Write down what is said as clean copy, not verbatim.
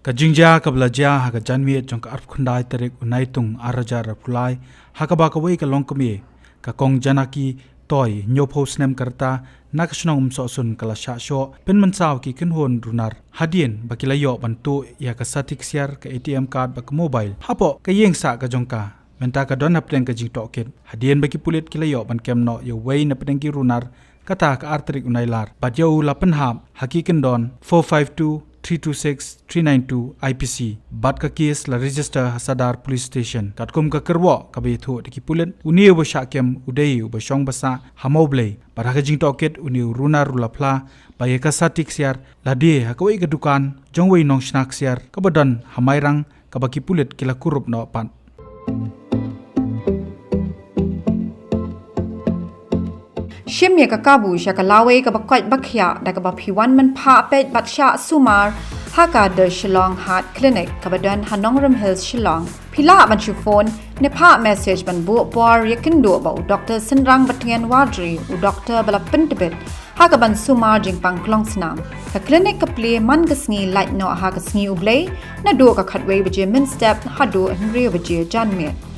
ka jingja ka blaja ha ka janmi jong ka arp khundai tarik unai tung araja rapulai ha ka ba ka wei ka longkmie ka kong janaki toy nyopo snem karta nakashnong umsohsun kala sha sho pen mansaw ki kinhon runar hadien bakilayo bantu ya ka Sati siar ka ATM card bak mobile hapo ka yengsa ka jongka menta ka don hapten ka jing toket hadien baki pulit kilayo ban kemno yo wei na pedeng ki runar kata ka artrik unailar bat yo la penhap hakikin don 452 326 392 IPC bat ka case la register hasadar police station katkum ka Kyrwoh ka be tho diki pulen uni bo shakem udei bo shong basa Mawblei para ka jing toket uni runa rulapla ba ye ka Sati siar la de ha ka wei ka dukan jongwei nong shnak siar ka badan Sha Mairang ka baki pulet kila kurup no pan Shim ya ka kabu sha ka lawe ka bakwat bakhya da ka ba phiwan man pha pet bat sha sumar ha ka the Shillong Heart Clinic ka badan Hanongram Hills Shillong phila ban chu phone ne pha message ban bu por yakin do ba Dr. Sinrang Batngen Wadri u Dr. Bala Pentibet ha ka ban sumar jing pang klong snam ka clinic ka play man ka sngi light no ha ka sngi ublei na do ka khatwei baje min step ha do henry baje janmet